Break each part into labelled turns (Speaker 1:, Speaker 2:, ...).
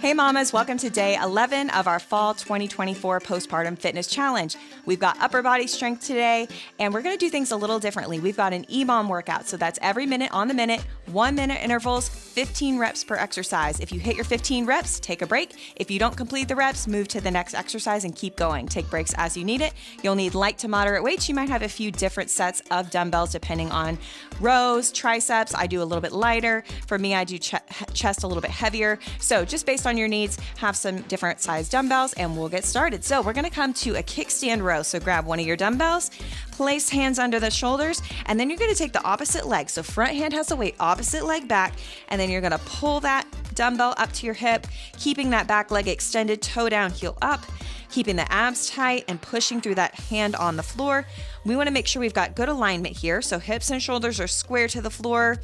Speaker 1: Hey mamas, welcome to day 11 of our fall 2024 Postpartum Fitness Challenge. We've got upper body strength today, and we're gonna do things a little differently. We've got an EMOM workout, so that's every minute on the minute, 1 minute intervals, 15 reps per exercise. If you hit your 15 reps, take a break. If you don't complete the reps, move to the next exercise and keep going. Take breaks as you need it. You'll need light to moderate weights. You might have a few different sets of dumbbells depending on rows, triceps. I do a little bit lighter. For me, I do chest a little bit heavier. So just based on your needs, have some different size dumbbells and we'll get started. So we're gonna come to a kickstand row. So grab one of your dumbbells, place hands under the shoulders, and then you're gonna take the opposite leg. So front hand has the weight, opposite leg back, and then you're gonna pull that dumbbell up to your hip, keeping that back leg extended, toe down, heel up, keeping the abs tight and pushing through that hand on the floor. We wanna make sure we've got good alignment here. So hips and shoulders are square to the floor.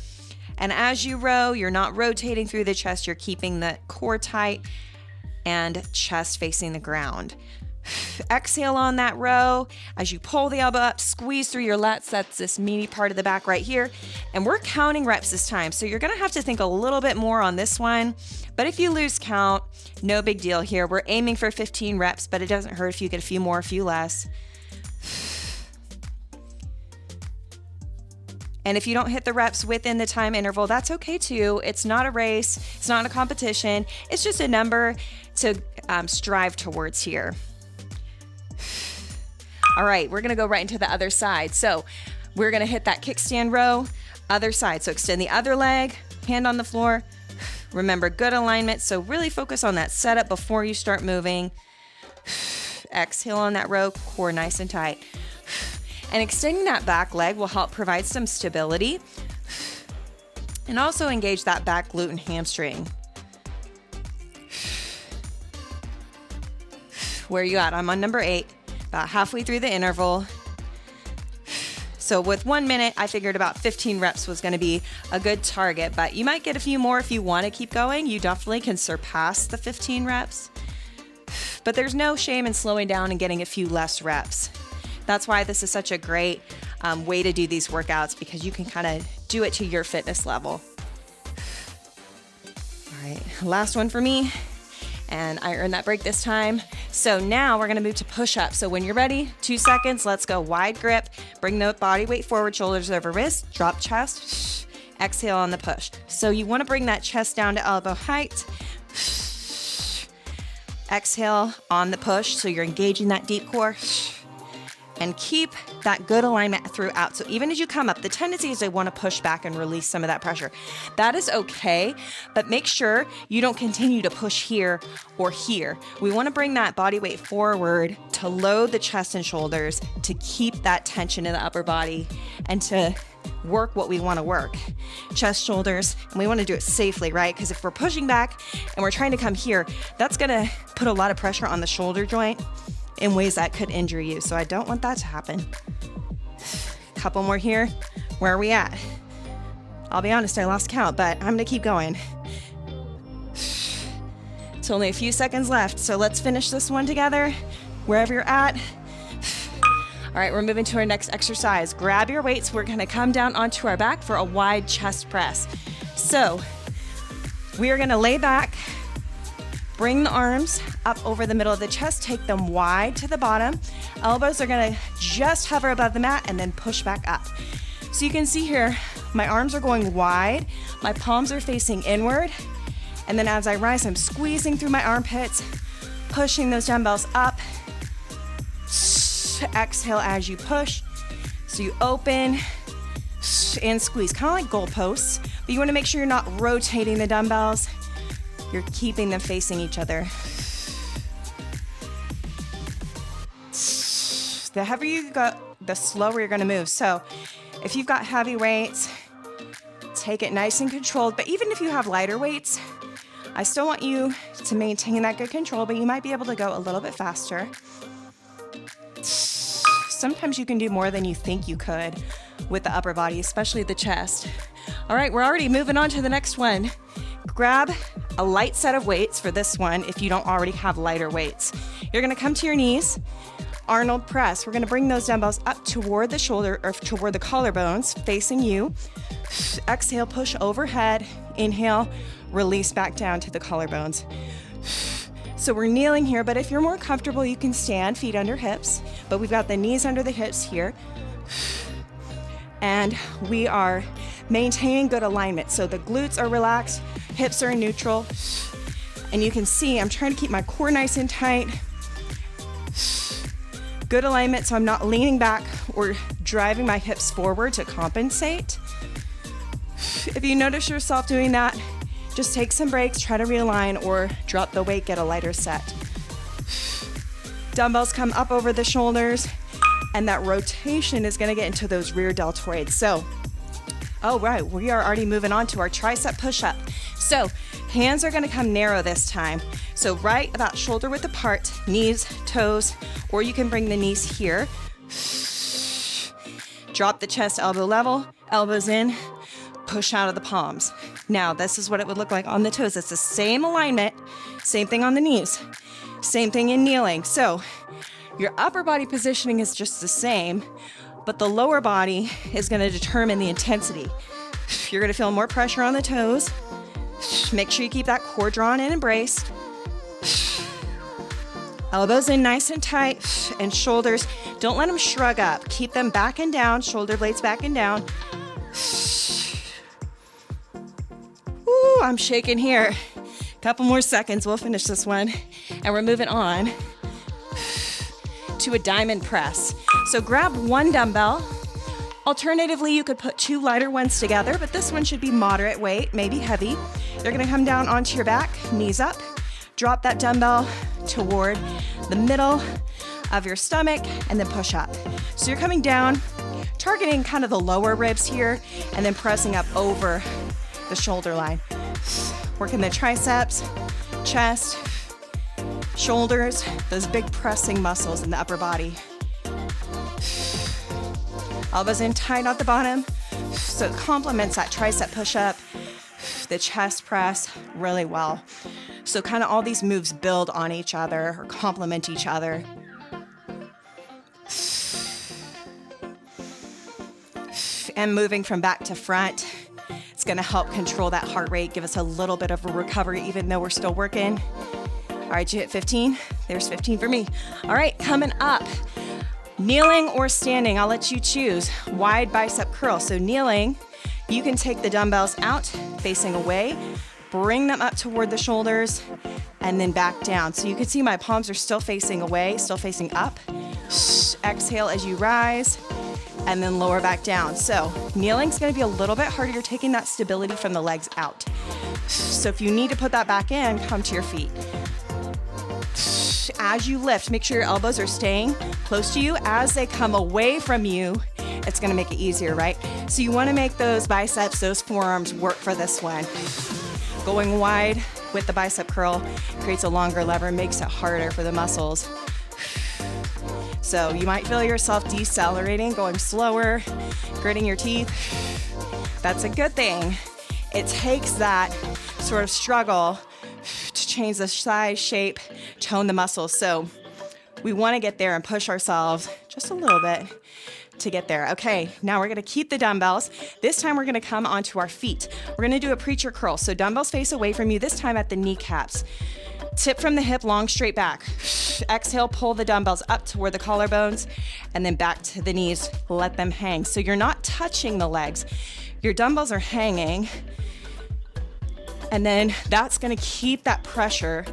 Speaker 1: And as you row, you're not rotating through the chest, you're keeping the core tight and chest facing the ground. Exhale on that row. As you pull the elbow up, squeeze through your lats. That's this meaty part of the back right here. And we're counting reps this time. So you're gonna have to think a little bit more on this one. But if you lose count, no big deal here. We're aiming for 15 reps, but it doesn't hurt if you get a few more, a few less. And if you don't hit the reps within the time interval, that's okay too. It's not a race, it's not a competition. It's just a number to strive towards here. All right, we're gonna go right into the other side. So we're gonna hit that kickstand row, other side. So extend the other leg, hand on the floor. Remember, good alignment. So really focus on that setup before you start moving. Exhale on that row, core nice and tight. And extending that back leg will help provide some stability and also engage that back glute and hamstring. Where are you at? I'm on number 8, about halfway through the interval. So with 1 minute, I figured about 15 reps was gonna be a good target, but you might get a few more if you wanna keep going. You definitely can surpass the 15 reps, but there's no shame in slowing down and getting a few less reps. That's why this is such a great way to do these workouts, because you can kind of do it to your fitness level. All right, last one for me. And I earned that break this time. So now we're gonna move to push-ups. So when you're ready, 2 seconds, let's go. Wide grip, bring the body weight forward, shoulders over wrist, drop chest, exhale on the push. So you wanna bring that chest down to elbow height. Exhale on the push, so you're engaging that deep core. And keep that good alignment throughout. So even as you come up, the tendency is to want to push back and release some of that pressure. That is okay, but make sure you don't continue to push here or here. We want to bring that body weight forward to load the chest and shoulders, to keep that tension in the upper body and to work what we want to work. Chest, shoulders, and we want to do it safely, right? Because if we're pushing back and we're trying to come here, that's going to put a lot of pressure on the shoulder joint in ways that could injure you. So I don't want that to happen. Couple more here. Where are we at? I'll be honest, I lost count, but I'm gonna keep going. It's only a few seconds left, so let's finish this one together, wherever you're at. All right, we're moving to our next exercise. Grab your weights. We're gonna come down onto our back for a wide chest press. So we are gonna lay back, bring the arms up over the middle of the chest, take them wide to the bottom. Elbows are gonna just hover above the mat and then push back up. So you can see here, my arms are going wide, my palms are facing inward, and then as I rise, I'm squeezing through my armpits, pushing those dumbbells up. Exhale as you push. So you open and squeeze, kind of like goalposts, but you wanna make sure you're not rotating the dumbbells. You're keeping them facing each other. The heavier you go, the slower you're gonna move. So if you've got heavy weights, take it nice and controlled. But even if you have lighter weights, I still want you to maintain that good control, but you might be able to go a little bit faster. Sometimes you can do more than you think you could with the upper body, especially the chest. All right, we're already moving on to the next one. Grab a light set of weights for this one if you don't already have lighter weights. You're gonna come to your knees, Arnold press. We're gonna bring those dumbbells up toward the shoulder or toward the collarbones, facing you. Exhale, push overhead. Inhale, release back down to the collarbones. So we're kneeling here, but if you're more comfortable, you can stand, feet under hips, but we've got the knees under the hips here. And we are maintaining good alignment. So the glutes are relaxed, hips are in neutral. And you can see I'm trying to keep my core nice and tight. Good alignment, so I'm not leaning back or driving my hips forward to compensate. If you notice yourself doing that, just take some breaks, try to realign, or drop the weight, get a lighter set. Dumbbells come up over the shoulders, and that rotation is gonna get into those rear deltoids. So, oh right, we are already moving on to our tricep push-up. So, hands are gonna come narrow this time. So right about shoulder width apart, knees, toes, or you can bring the knees here. Drop the chest elbow level, elbows in, push out of the palms. Now, this is what it would look like on the toes. It's the same alignment, same thing on the knees, same thing in kneeling. So your upper body positioning is just the same, but the lower body is gonna determine the intensity. You're gonna feel more pressure on the toes. Make sure you keep that core drawn and embraced. Elbows in nice and tight, and shoulders, don't let them shrug up. Keep them back and down, shoulder blades back and down. Ooh, I'm shaking here. Couple more seconds, we'll finish this one. And we're moving on to a diamond press. So grab one dumbbell. Alternatively, you could put two lighter ones together, but this one should be moderate weight, maybe heavy. You're gonna come down onto your back, knees up, drop that dumbbell toward the middle of your stomach, and then push up. So you're coming down, targeting kind of the lower ribs here, and then pressing up over the shoulder line. Working the triceps, chest, shoulders, those big pressing muscles in the upper body. Elbows in tight at the bottom, so it complements that tricep push-up, the chest press really well. So kind of all these moves build on each other or complement each other. And moving from back to front, it's gonna help control that heart rate, give us a little bit of a recovery even though we're still working. All right, you hit 15? There's 15 for me. All right, coming up. Kneeling or standing, I'll let you choose. Wide bicep curl. So kneeling, you can take the dumbbells out, facing away, bring them up toward the shoulders, and then back down. So you can see my palms are still facing away, still facing up. Exhale as you rise, and then lower back down. So kneeling's gonna be a little bit harder. You're taking that stability from the legs out. So if you need to put that back in, come to your feet. As you lift, make sure your elbows are staying close to you. As they come away from you, it's gonna make it easier, right? So you wanna make those biceps, those forearms work for this one. Going wide with the bicep curl creates a longer lever, makes it harder for the muscles. So you might feel yourself decelerating, going slower, gritting your teeth. That's a good thing. It takes that sort of struggle to change the size, shape, tone the muscles. So we want to get there and push ourselves just a little bit to get there. Okay, now we're gonna keep the dumbbells. This time we're gonna come onto our feet. We're gonna do a preacher curl. So dumbbells face away from you, this time at the kneecaps. Tip from the hip, long straight back. Exhale, pull the dumbbells up toward the collarbones, and then back to the knees, let them hang. So you're not touching the legs. Your dumbbells are hanging, and then that's gonna keep that pressure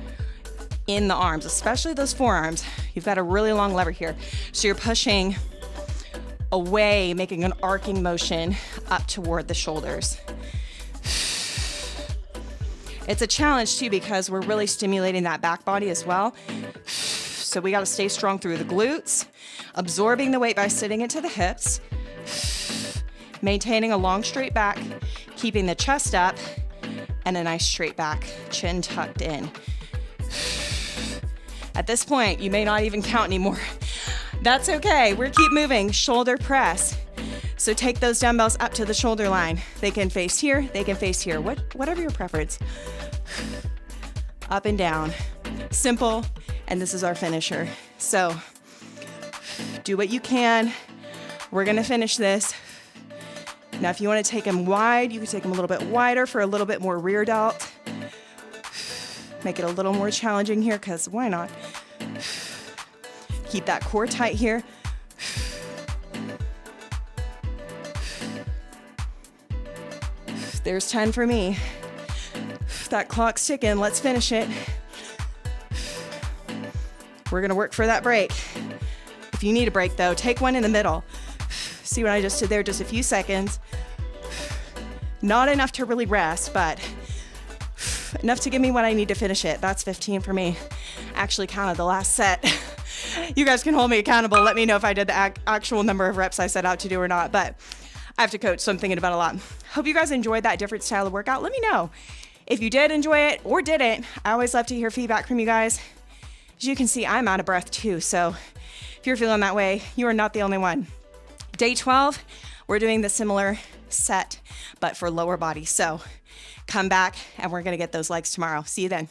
Speaker 1: in the arms, especially those forearms. You've got a really long lever here. So you're pushing away, making an arcing motion up toward the shoulders. It's a challenge too because we're really stimulating that back body as well. So we gotta stay strong through the glutes, absorbing the weight by sitting into the hips, maintaining a long straight back, keeping the chest up, and a nice straight back, chin tucked in. At this point, you may not even count anymore. That's okay, we're keep moving, shoulder press. So take those dumbbells up to the shoulder line. They can face here, they can face here, whatever your preference. Up and down, simple, and this is our finisher. So do what you can. We're gonna finish this. Now, if you wanna take them wide, you can take them a little bit wider for a little bit more rear delt. Make it a little more challenging here, because why not? Keep that core tight here. There's 10 for me. That clock's ticking. Let's finish it. We're gonna work for that break. If you need a break though, take one in the middle. See what I just did there? Just a few seconds. Not enough to really rest, but enough to give me what I need to finish it. That's 15 for me. Actually counted the last set. You guys can hold me accountable. Let me know if I did the actual number of reps I set out to do or not, but I have to coach, so I'm thinking about it a lot. Hope you guys enjoyed that different style of workout. Let me know if you did enjoy it or didn't. I always love to hear feedback from you guys. As you can see, I'm out of breath too, so if you're feeling that way, you are not the only one. Day 12, we're doing the similar set, but for lower body. So come back and we're gonna get those legs tomorrow. See you then.